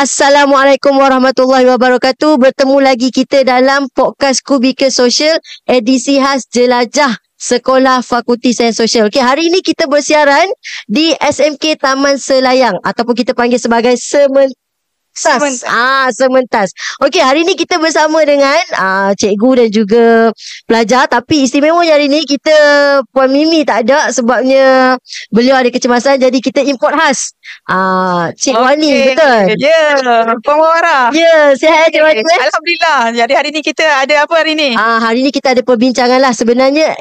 Assalamualaikum warahmatullahi wabarakatuh. Bertemu lagi kita dalam podcast Kubikel Sosial edisi khas Jelajah Sekolah Fakulti Sains Sosial. Okey, hari ini kita bersiaran di SMK Taman Selayang ataupun kita panggil sebagai Sementas. Sementas. Okey, hari ini kita bersama dengan cikgu dan juga pelajar, tapi istimewanya hari ini kita Puan Mimi tak ada sebabnya beliau ada kecemasan, jadi kita import khas. Cik Wani, betul? Ya, Puan Wara. Ya, sihat Cik Wani. Alhamdulillah. Jadi hari ni kita ada apa hari ni? Hari ni kita ada perbincangan lah. Sebenarnya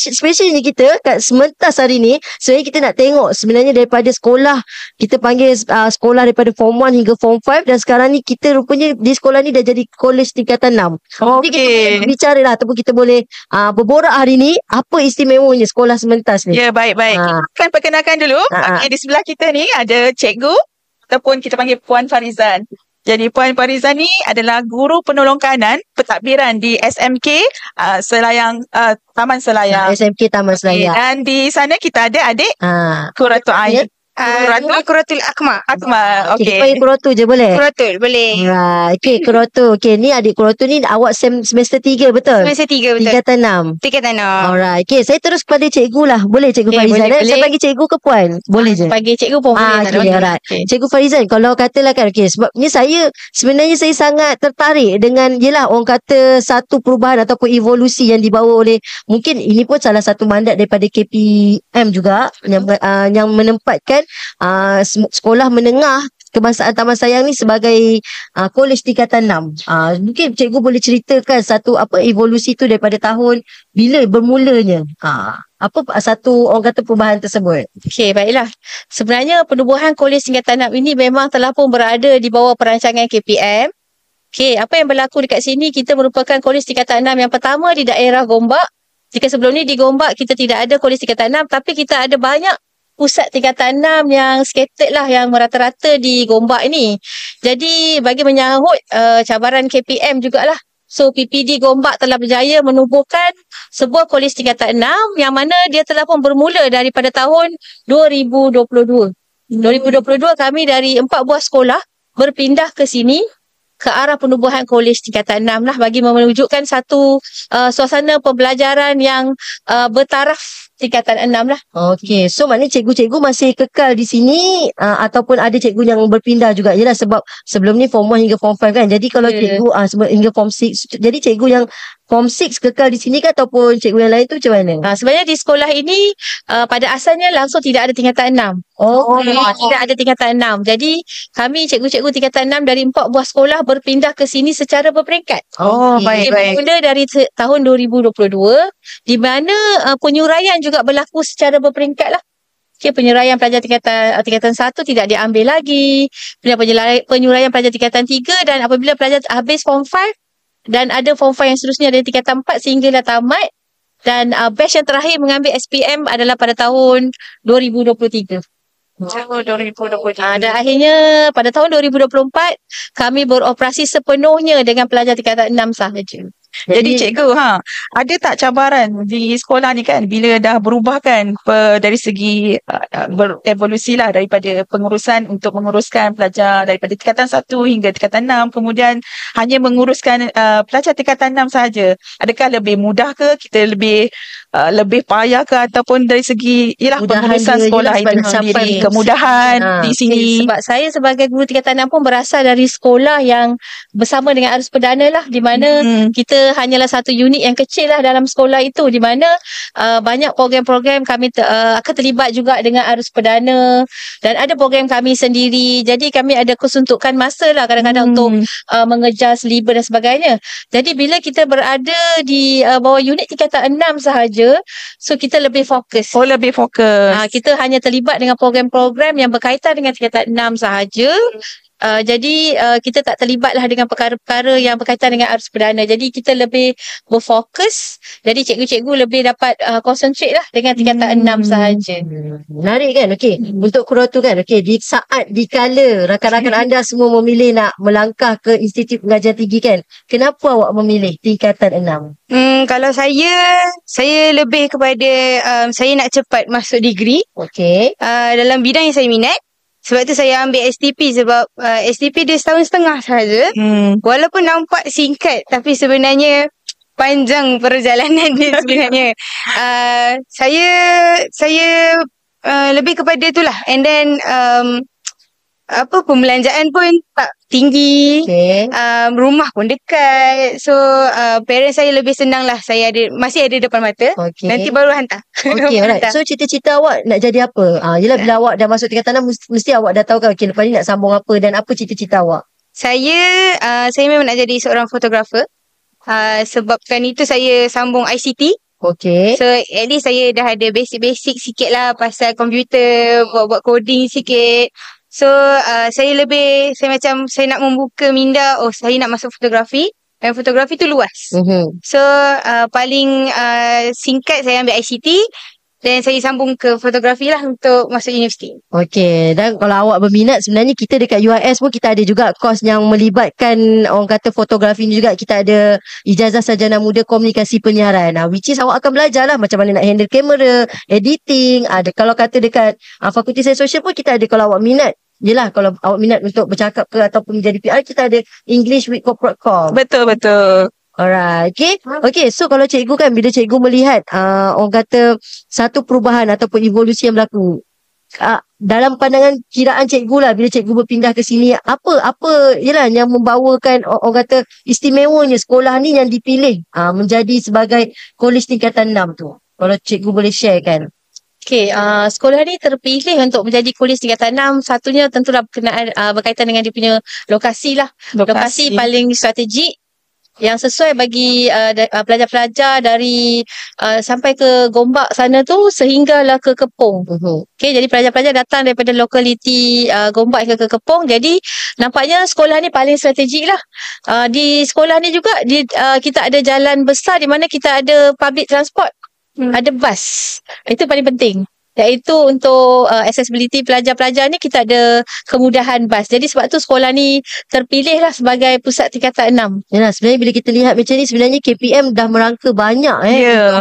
especially kita kat Sementas hari ni, sebenarnya kita nak tengok sebenarnya daripada sekolah, kita panggil sekolah daripada Form 1 hingga Form 5, dan sekarang ni kita rupanya di sekolah ni dah jadi kolej tingkatan 6. Jadi kita boleh bicara lah, ataupun kita boleh berborak hari ni apa istimewanya sekolah Sementas ni. Ya, baik-baik. Kan perkenalkan dulu. Di sebelah kita ni ada cikgu ataupun kita panggil Puan Farizan. Jadi Puan Farizan ni adalah guru penolong kanan pentadbiran di SMK Selayang, Taman Selayang. SMK Taman Selayang. Dan di sana kita ada adik Quratul Ain. Quratul Akmal. Akmal. Okey. Kita panggil Quratul je boleh? Quratul boleh. Okey, Quratul. Okey, ni adik Quratul ni awak semester 3 betul? Semester 3 betul. Tingkatan 6. Tingkatan 6. Alright. Okey, saya terus kepada cikgu lah. Boleh Cikgu Farizan? boleh. Saya panggil cikgu ke Puan? Boleh je? Panggil cikgu pun boleh. Okey, alright. Cikgu Farizan, kalau katalah kan, okey, sebabnya sebenarnya saya sangat tertarik dengan, yelah, orang kata satu perubahan ataupun evolusi yang dibawa oleh, mungkin ini pun salah satu mandat daripada KPM juga, yang menempatkan sekolah menengah kebangsaan Taman Selayang ni sebagai kolej tingkatan 6. Mungkin cikgu boleh ceritakan satu evolusi tu daripada tahun bila bermulanya. Apa satu orang kata perubahan tersebut? Okey, baiklah. Sebenarnya penubuhan kolej tingkatan 6 ini memang telah pun berada di bawah perancangan KPM. Okey, apa yang berlaku dekat sini, kita merupakan kolej tingkatan 6 yang pertama di daerah Gombak. Jika sebelum ni di Gombak kita tidak ada kolej tingkatan 6, tapi kita ada banyak pusat tingkatan 6 yang scattered lah, yang merata-rata di Gombak ini. Jadi bagi menyahut cabaran KPM jugalah, so PPD Gombak telah berjaya menubuhkan sebuah kolej tingkatan 6 yang mana dia telah pun bermula daripada tahun 2022. 2022 kami dari 4 buah sekolah berpindah ke sini ke arah penubuhan kolej tingkatan 6 lah, bagi mewujudkan satu suasana pembelajaran yang bertaraf tingkatan 6 lah. Okey, so maknanya cikgu-cikgu masih kekal di sini ataupun ada cikgu yang berpindah juga? Yelah, sebab sebelum ni Form 1 hingga Form 5 kan. Jadi kalau cikgu hingga Form 6, jadi cikgu yang Form 6 kekal di sini kan, ataupun cikgu yang lain tu macam mana? Sebenarnya di sekolah ini pada asalnya langsung tidak ada tingkatan 6. Tidak ada tingkatan 6. Jadi kami cikgu-cikgu tingkatan 6 dari 4 buah sekolah berpindah ke sini secara berperingkat. Baik. Bermula dari tahun 2022, di mana penyuraian juga berlaku secara berperingkat lah. Okay, penyuraian pelajar tingkatan 1 tidak diambil lagi. Penyuraian pelajar tingkatan 3, dan apabila pelajar habis Form 5 dan ada Form 5 yang seterusnya dari tingkatan 4 sehinggalah tamat. Dan batch yang terakhir mengambil SPM adalah pada tahun 2023. 2023. Dan akhirnya pada tahun 2024 kami beroperasi sepenuhnya dengan pelajar tingkatan 6 sahaja. Jadi cikgu, ada tak cabaran di sekolah ni kan, bila dah berubah kan dari segi berevolusi lah daripada pengurusan untuk menguruskan pelajar daripada tingkatan 1 hingga tingkatan 6, kemudian hanya menguruskan pelajar tingkatan 6 sahaja. Adakah lebih mudah ke, kita lebih payah ke, ataupun dari segi pengurusan sekolah itu sendiri, kemudahan di sini? Sebab saya sebagai guru tingkatan 6 pun berasal dari sekolah yang bersama dengan arus perdana lah, di mana kita hanyalah satu unit yang kecil lah dalam sekolah itu, di mana banyak program-program kami akan terlibat juga dengan arus perdana, dan ada program kami sendiri. Jadi kami ada kesuntukan masa lah kadang-kadang untuk mengejar silibus dan sebagainya. Jadi bila kita berada di bawah unit tingkatan 6 sahaja, so kita lebih fokus. Lebih fokus. Kita hanya terlibat dengan program-program yang berkaitan dengan tingkatan 6 sahaja. Jadi kita tak terlibatlah dengan perkara-perkara yang berkaitan dengan arus perdana. Jadi kita lebih berfokus. Jadi cikgu-cikgu lebih dapat concentrate lah dengan tingkatan 6 sahaja. Menarik kan? Okey, untuk Quratul kan, okey, di saat dikala rakan-rakan anda semua memilih nak melangkah ke Institut Pengajian Tinggi kan, kenapa awak memilih tingkatan 6? Kalau saya lebih kepada saya nak cepat masuk degree. Okey. Dalam bidang yang saya minat. Sebab tu saya ambil STP sebab STP dia setahun setengah sahaja. Walaupun nampak singkat tapi sebenarnya panjang perjalanan dia sebenarnya. Saya lebih kepada itulah. And then pembelanjaan pun tak tinggi. Rumah pun dekat. So parents saya lebih senang lah. Saya masih ada depan mata. Nanti baru hantar. Alright. So cita-cita awak nak jadi apa? Yelah bila awak dah masuk tingkatan 6 mesti awak dah tahu kan lepas ni nak sambung apa dan apa cita-cita awak? Saya memang nak jadi seorang fotografer. Sebabkan itu saya sambung ICT. So at least saya dah ada basic-basic sikit lah pasal komputer, buat-buat coding sikit. So saya nak membuka minda, saya nak masuk fotografi. Dan fotografi tu luas. So paling singkat saya ambil ICT. Dan saya sambung ke fotografi lah untuk masuk universiti. Dan kalau awak berminat sebenarnya kita dekat UIS pun kita ada juga kos yang melibatkan orang kata fotografi ni juga. Kita ada ijazah sarjana muda komunikasi penyiaran. Which is awak akan belajar lah macam mana nak handle kamera, editing. Kalau kata dekat fakulti sains sosial pun kita ada kalau awak minat. Yelah kalau awak minat untuk bercakap ke ataupun menjadi PR kita ada English with Corporate Com. Betul. Alright. Okay. So kalau cikgu kan bila cikgu melihat orang kata satu perubahan ataupun evolusi yang berlaku dalam pandangan kiraan cikgu lah bila cikgu berpindah ke sini apa yelah yang membawakan orang kata istimewanya sekolah ni yang dipilih menjadi sebagai kolej tingkatan 6 tu. Kalau cikgu boleh share kan. Sekolah ni terpilih untuk menjadi kolej tingkatan 6. Satunya tentulah berkaitan dengan dia punya lokasi lah. Lokasi paling strategik yang sesuai bagi pelajar-pelajar dari sampai ke Gombak sana tu sehinggalah ke Kepong. Jadi pelajar-pelajar datang daripada lokaliti Gombak hingga ke Kepong. Jadi nampaknya sekolah ni paling strategik lah. Di sekolah ni juga kita ada jalan besar di mana kita ada public transport. Ada bas. Itu paling penting. Iaitu untuk accessibility pelajar-pelajar ni kita ada kemudahan bas. Jadi sebab tu sekolah ni terpilih lah sebagai pusat tingkatan 6. Yalah, sebenarnya bila kita lihat macam ni sebenarnya KPM dah merangka banyak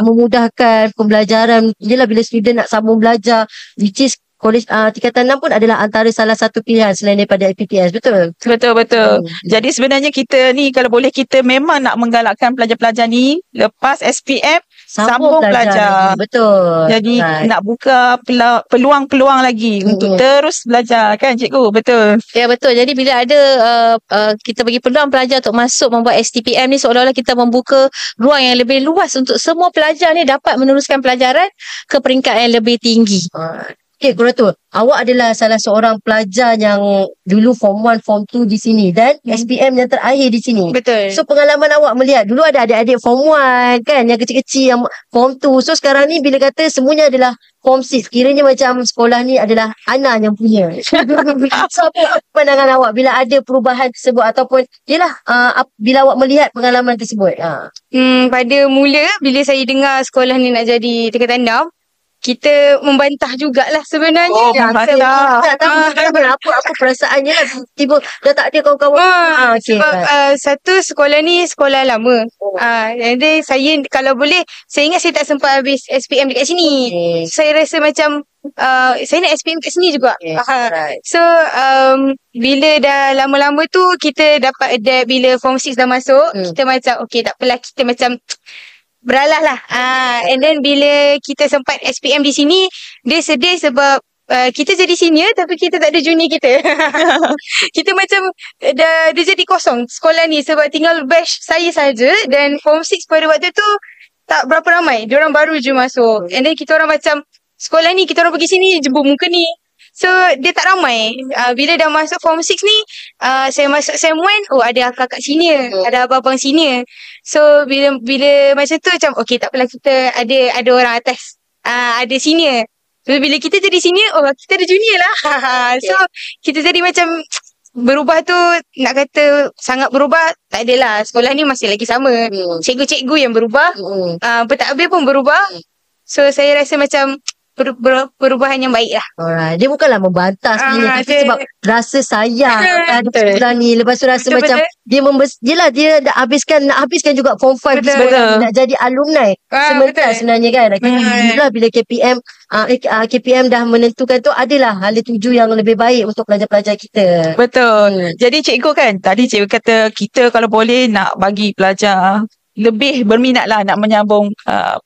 memudahkan pembelajaran. Yelah bila student nak sambung belajar which is kolej tingkatan 6 pun adalah antara salah satu pilihan selain daripada IPTS. Betul? Betul. Jadi sebenarnya kita ni kalau boleh kita memang nak menggalakkan pelajar-pelajar ni lepas SPM sambung belajar. Betul. Jadi nak buka peluang-peluang lagi untuk terus belajar kan cikgu. Betul. Ya betul. Jadi bila ada kita bagi peluang pelajar untuk masuk membuat STPM ni seolah-olah kita membuka ruang yang lebih luas untuk semua pelajar ni dapat meneruskan pelajaran ke peringkat yang lebih tinggi. Kurator, awak adalah salah seorang pelajar yang dulu Form 1, Form 2 di sini dan SPM yang terakhir di sini. Betul. So pengalaman awak melihat, dulu ada adik-adik Form 1 kan, yang kecil-kecil yang Form 2. So sekarang ni bila kata semuanya adalah Form 6, kiranya macam sekolah ni adalah Ana yang punya. So apa pandangan awak bila ada perubahan tersebut ataupun yelah bila awak melihat pengalaman tersebut? Pada mula bila saya dengar sekolah ni nak jadi tingkatan 6, kita membantah jugalah sebenarnya. Membantah. Apa perasaannya lah tiba dah tak ada kawan-kawan. Sebab satu sekolah ni sekolah lama. Jadi saya kalau boleh saya ingat saya tak sempat habis SPM dekat sini. Saya rasa macam saya nak SPM kat sini juga. So bila dah lama-lama tu kita dapat adapt. Bila Form 6 dah masuk, kita macam okay tak apalah, kita macam beralah lah. And then bila kita sempat SPM di sini, dia sedih sebab kita jadi senior tapi kita tak ada junior kita. Kita macam dia jadi kosong sekolah ni sebab tinggal batch saya saja dan Form 6 pada waktu tu tak berapa ramai. Diorang baru je masuk. And then kita orang macam sekolah ni kita orang pergi sini jemput muka ni. So dia tak ramai. Bila dah masuk Form 6 ni, saya masuk Sem 1, ada kakak senior, ada abang-abang senior. So bila macam tu macam okay tak apalah, kita ada orang atas, ada senior. So bila kita jadi senior, kita ada junior lah. So kita jadi macam berubah tu, nak kata sangat berubah tak adalah. Sekolah ni masih lagi sama. Cikgu-cikgu yang berubah, pentadbir pun berubah. So saya rasa macam perubahan yang baik lah. Alright. Dia bukanlah membantah sebenarnya, tapi sebab rasa sayang terhadap sekolah ni. Lepas tu rasa macam dia dia nak habiskan juga form 5 di sekolah ni, nak jadi alumni sementara sebenarnya kan. Alhamdulillah bila KPM dah menentukan tu, adalah hala tuju yang lebih baik untuk pelajar-pelajar kita. Betul. Jadi cikgu kan, tadi cikgu kata kita kalau boleh nak bagi pelajar lebih berminat lah nak menyambung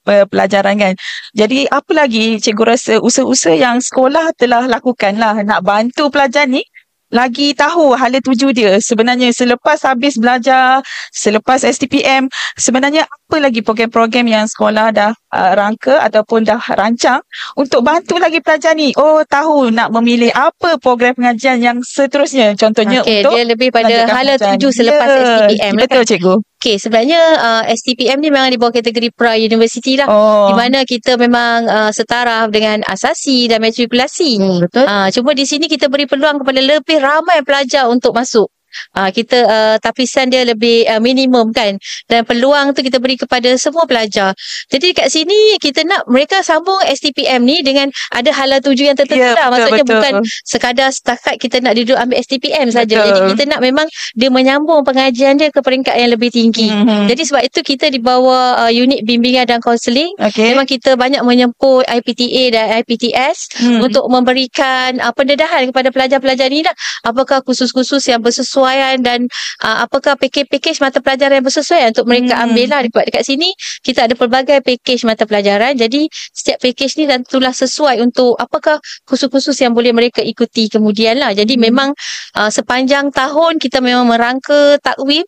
pelajaran kan. Jadi apa lagi cikgu rasa usaha-usaha yang sekolah telah lakukan lah nak bantu pelajar ni lagi tahu hala tuju dia sebenarnya selepas habis belajar, selepas STPM, sebenarnya apa lagi program-program yang sekolah dah rangka ataupun dah rancang untuk bantu lagi pelajar ni tahu nak memilih apa program pengajian yang seterusnya, contohnya untuk dia lebih pada hala tuju selepas STPM lah. Betul cikgu. Okey, sebenarnya STPM ni memang di bawah kategori pra-university lah. Di mana kita memang setaraf dengan asasi dan matrikulasi. Betul. Cuma di sini kita beri peluang kepada lebih ramai pelajar untuk masuk. Kita tapisan dia lebih minimum kan, dan peluang tu kita beri kepada semua pelajar. Jadi kat sini kita nak mereka sambung STPM ni dengan ada hala tuju yang tertentu lah. Maksudnya bukan sekadar setakat kita nak duduk ambil STPM saja. Jadi kita nak memang dia menyambung pengajian dia ke peringkat yang lebih tinggi. Jadi sebab itu kita di bawah unit bimbingan dan kaunseling, memang kita banyak menyempur IPTA dan IPTS untuk memberikan pendedahan kepada pelajar-pelajar ni lah. Apakah kursus-kursus yang bersesuaian dan apakah pakej-pakej mata pelajaran yang bersesuaian untuk mereka ambil lah. Dekat sini kita ada pelbagai pakej mata pelajaran. Jadi setiap pakej ni tentulah sesuai untuk apakah kursus-kursus yang boleh mereka ikuti kemudian lah. Jadi memang sepanjang tahun kita memang merangka takwim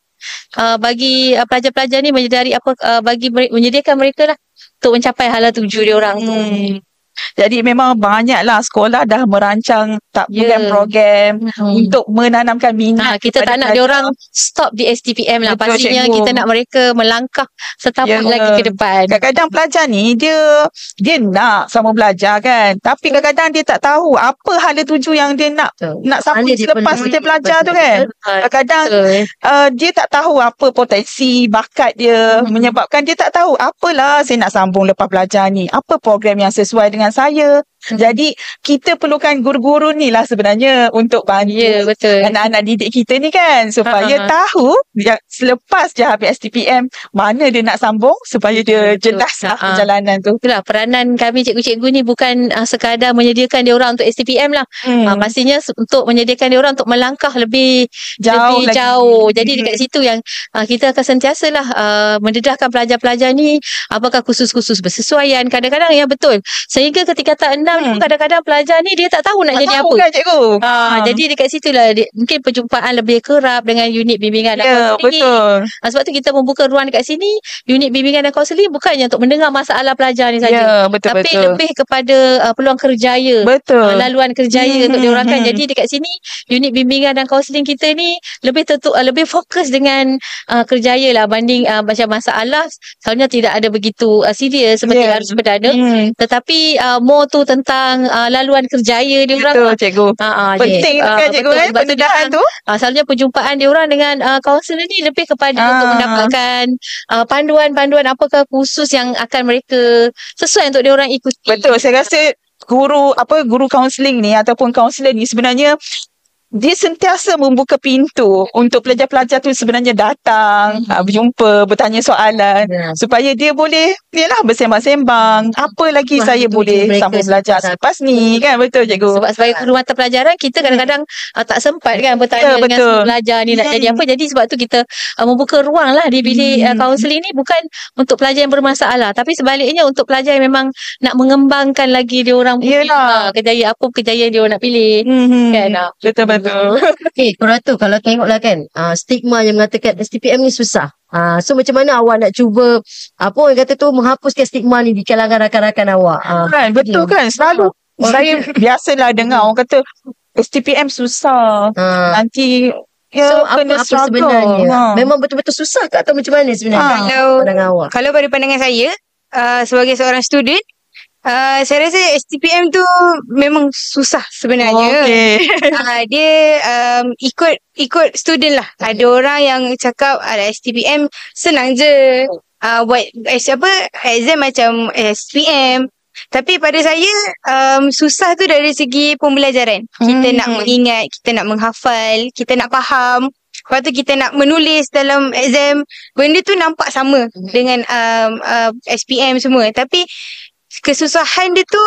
bagi pelajar-pelajar ni menyediakan mereka lah untuk mencapai hala tuju dia orang tu. Jadi memang banyaklah sekolah dah merancang program-program untuk menanamkan minat. Kita tak nak diorang stop di STPM lah. Betul, pastinya cikgu. kita nak mereka melangkah setapak lagi ke depan. Kadang-kadang pelajar ni dia nak sama belajar kan, tapi kadang-kadang dia tak tahu apa hala tuju yang dia nak sampai selepas dia belajar tu kan. Kadang-kadang dia tak tahu apa potensi bakat dia, menyebabkan dia tak tahu apalah saya nak sambung lepas belajar ni, apa program yang sesuai dengan saya. Jadi kita perlukan guru-guru ni lah sebenarnya untuk bantu anak-anak didik kita ni kan, supaya tahu selepas dia habis STPM mana dia nak sambung supaya dia jelas lah perjalanan tu. Itulah peranan kami cikgu-cikgu ni, bukan sekadar menyediakan dia orang untuk STPM lah. Pastinya untuk menyediakan dia orang untuk melangkah lebih jauh. Jadi dekat situ yang kita akan sentiasalah mendedahkan pelajar-pelajar ni apakah kursus-kursus bersesuaian. Kadang-kadang yang betul sehingga ketika tak pun kadang-kadang pelajar ni dia tak tahu nak jadi apa. Kan, cikgu. Jadi dekat situlah mungkin perjumpaan lebih kerap dengan unit bimbingan dan kaunseling. Betul. Sebab tu kita membuka ruang dekat sini. Unit bimbingan dan kaunseling bukannya untuk mendengar masalah pelajar ni saja. Tapi lebih kepada peluang kerjaya. Laluan kerjaya untuk diorangkan. Jadi dekat sini unit bimbingan dan kaunseling kita ni lebih fokus dengan kerjaya lah banding macam masalah selalunya tidak ada begitu serius seperti harus perdana. Tetapi more tu tentang laluan kerjaya dia orang. Betul, cikgu. Penting kan cikgu kan pendedahan tu. Selalunya perjumpaan dia orang dengan kaunselor ni lebih kepada untuk mendapatkan panduan-panduan apakah kursus yang akan mereka sesuai untuk dia orang ikuti. Betul, saya rasa guru kaunseling ni ataupun kaunselor ni sebenarnya dia sentiasa membuka pintu untuk pelajar-pelajar tu sebenarnya datang, berjumpa, bertanya soalan supaya dia boleh bersembang-sembang apa lagi saya boleh sambung belajar selepas ni kan. Betul cikgu. Sebab sebagai guru mata pelajaran kita kadang-kadang tak sempat kan bertanya dengan pelajar ni nak jadi apa. Jadi sebab tu kita membuka ruang lah di bilik kaunseling ni bukan untuk pelajar yang bermasalah, tapi sebaliknya untuk pelajar yang memang nak mengembangkan lagi dia orang kejayaan yang dia orang nak pilih kan. Betul. Korang tu kalau tengoklah kan stigma yang mengatakan STPM ni susah. So macam mana awak nak cuba orang kata tu menghapuskan stigma ni di kalangan rakan-rakan awak? Kan, betul kan. Selalu saya biasalah dengar orang kata STPM susah. Nanti so apa sebenarnya? Memang betul-betul susah ke atau macam mana sebenarnya? Kalau dari pandangan saya sebagai seorang student, saya rasa STPM tu memang susah sebenarnya. Dia ikut student lah. Ada orang yang cakap ada STPM senang je. Buat exam macam SPM. Tapi pada saya susah tu dari segi pembelajaran. Kita nak mengingat, kita nak menghafal, kita nak faham. Lepas tu kita nak menulis dalam exam. Benda tu nampak sama dengan SPM semua. Tapi kesusahan dia tu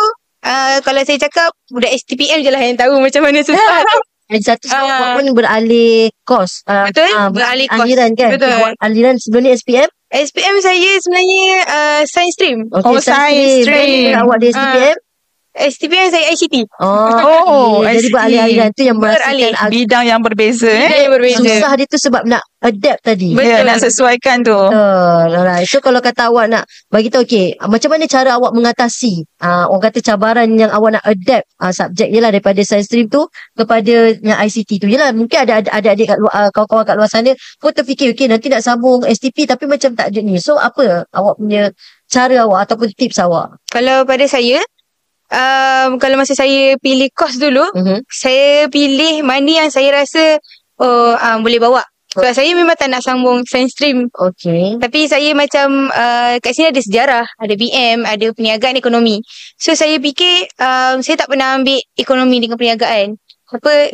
kalau saya cakap budak STPM je lah yang tahu macam mana susah tu. Lagi satu sebab pun beralih kos. Betul, beralih kos. Aliran kan. Betul. Aliran sebelum ni SPM. SPM saya sebenarnya science stream. Okay, science stream. Awak di SPM? STPM saya ICT. Jadi beralih aliran tu yang merasakan bidang yang berbeza. Yang berbeza. Susah dia tu sebab nak adapt tadi. Ya, nak sesuaikan tu. Alright. So kalau kata awak nak bagi tahu macam mana cara awak mengatasi orang kata cabaran yang awak nak adapt subjek je lah daripada science stream tu kepada yang ICT tu. Yelah mungkin ada adik-adik kat luar, kawan-kawan kat luar sana pun terfikir nanti nak sambung STP tapi macam tak ada ni. So apa awak punya cara awak ataupun tips awak? Kalau pada saya kalau masa saya pilih kos dulu, saya pilih mana yang saya rasa boleh bawa. Sebab saya memang tak nak sambung science stream. Okay. Tapi saya macam kat sini ada sejarah, ada BM, ada perniagaan ekonomi. So saya fikir saya tak pernah ambil ekonomi dengan perniagaan.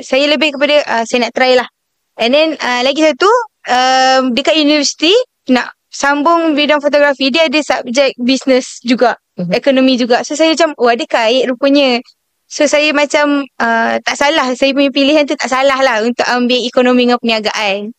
Saya lebih kepada saya nak try lah. And then lagi satu dekat universiti nak sambung bidang fotografi, dia ada subjek business juga. Ekonomi juga. So saya macam ada kait rupanya. So saya macam tak salah. Saya punya pilihan tu tak salah lah untuk ambil ekonomi dengan perniagaan.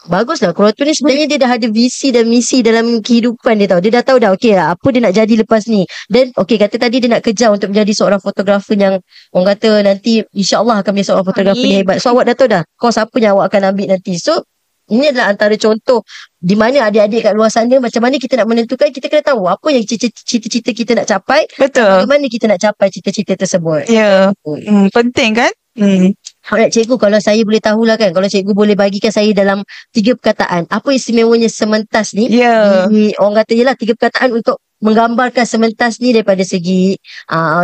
Baguslah. Kalau tu ni sebenarnya dia dah ada visi dan misi dalam kehidupan dia tahu. Dia dah tahu dah apa dia nak jadi lepas ni. Dan kata tadi dia nak kejar untuk menjadi seorang fotografer yang orang kata nanti insyaAllah akan menjadi seorang fotografer yang hebat. So awak dah tahu dah kos apa yang awak akan ambil nanti. So ini adalah antara contoh di mana adik-adik kat luar sana macam mana kita nak menentukan, kita kena tahu apa yang cita-cita kita nak capai. Betul. Bagaimana kita nak capai cita-cita tersebut. Ya. Penting kan? Alright cikgu, kalau saya boleh tahulah kan, kalau cikgu boleh bagikan saya dalam 3 perkataan, apa istimewanya sementas ni? Ya. Orang kata jelah 3 perkataan untuk menggambarkan sementas ni daripada segi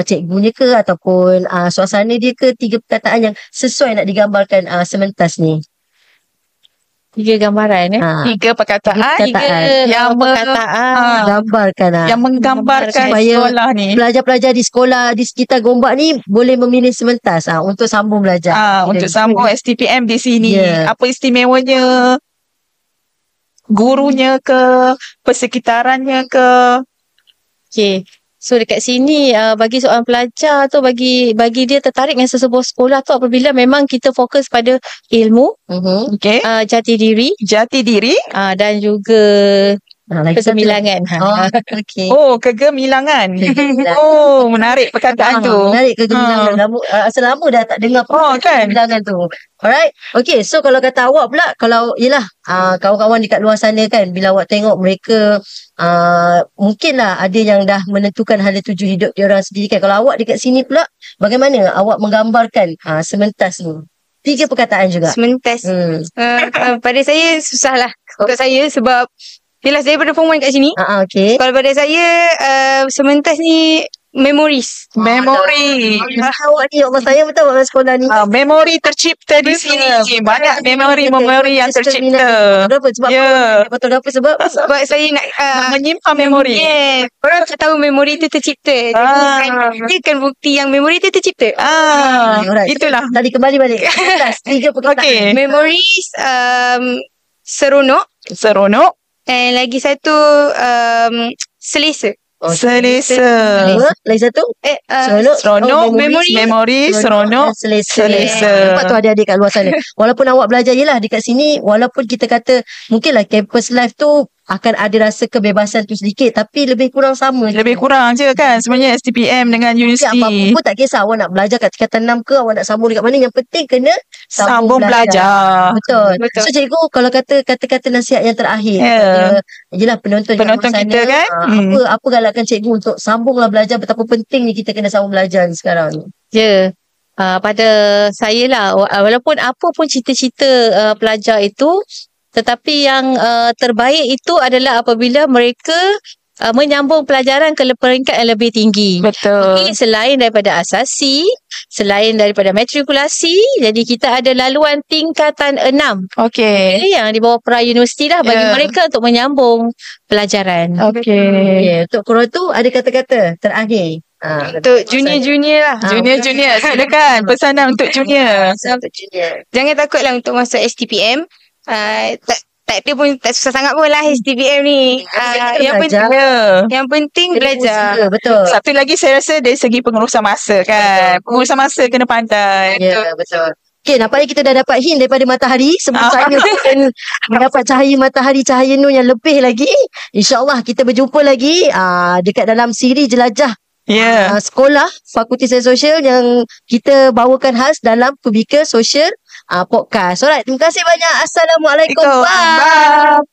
cikgunya ke ataupun suasana dia ke, 3 perkataan yang sesuai nak digambarkan sementas ni. 3 gambaran 3 perkataan yang gambarkan yang menggambarkan sekolah ni. Pelajar-pelajar di sekolah di sekitar Gombak ni boleh memilih sementas untuk sambung belajar. Untuk sambung STPM di sini. Apa istimewanya? Gurunya ke, persekitarannya ke? Okay. So dekat sini bagi seorang pelajar tu bagi dia tertarik dengan sesebuah sekolah tu apabila memang kita fokus pada ilmu, jati diri dan juga kegemilangan. Kegemilangan. Menarik perkataan tu. Menarik kegemilangan. Asal lama dah tak dengar kegemilangan tu. Alright. Okay, so kalau kata awak pula, kalau yelah kawan-kawan dekat luar sana kan, bila awak tengok mereka mungkinlah ada yang dah menentukan hala tuju hidup diorang sendiri kan. Kalau awak dekat sini pula, bagaimana awak menggambarkan sementas ni? 3 perkataan juga. Sementas. Pada saya susah lah untuk saya sebab yelah saya pada form 1 kat sini. Okay. Kalau pada saya sementas ni memories. Memori. Awak ni Allah saya betul awak sekolah ni. Memori tercipta di sini. Banyak memori yang tercipta. Kenapa? Sebab fotografer sebab saya nak menyimpan memori. Orang tak tahu memori tu tercipta. Dia kan bukti yang memori tu tercipta. Itulah. Tadi kembali balik. 3 perkataan. Memories, seronok. And lagi satu selesa. Selesa. Lagi satu? Seronok. Memori. Seronok. Selesa. Nampak tu adik-adik kat luar sana. Walaupun awak belajar yelah dekat sini, walaupun kita kata mungkinlah campus life tu akan ada rasa kebebasan tu sedikit, tapi lebih kurang sama. Lebih kurang je kan sebenarnya STPM dengan universiti. Apa-apa pun tak kisah awak nak belajar kat tingkatan 6 ke, awak nak sambung dekat mana, yang penting kena sambung belajar. Betul. So cikgu kalau kata-kata nasihat yang terakhir yelah penonton kita kan, apa galakan cikgu untuk sambunglah belajar, betapa pentingnya kita kena sambung belajar ni sekarang ni. Pada saya lah, walaupun apa pun cita-cita pelajar itu, tetapi yang terbaik itu adalah apabila mereka menyambung pelajaran ke peringkat yang lebih tinggi. Betul. Ini selain daripada asasi, selain daripada matrikulasi, jadi kita ada laluan tingkatan 6. Okey. Ini yang di bawah pra-universiti dah bagi mereka untuk menyambung pelajaran. Okey. Untuk korang tu ada kata-kata terakhir. Untuk junior-junior lah. Junior, silakan pesanan untuk junior. Jangan takutlah untuk masuk STPM. Tak ada pun, tak susah sangat pun lah STPM ni. Yang penting belajar. Betul. Satu lagi saya rasa dari segi pengurusan masa kan. Pengurusan masa kena pandai. Ya, betul. Okay, nampaknya kita dah dapat hint daripada matahari. Sebelum saya akan mendapat cahaya matahari, cahaya nur yang lebih lagi. InsyaAllah kita berjumpa lagi dekat dalam siri jelajah sekolah Fakulti Sains Sosial yang kita bawakan khas dalam Kubikal Sosial Podcast. Alright, terima kasih banyak. Assalamualaikum. Bye.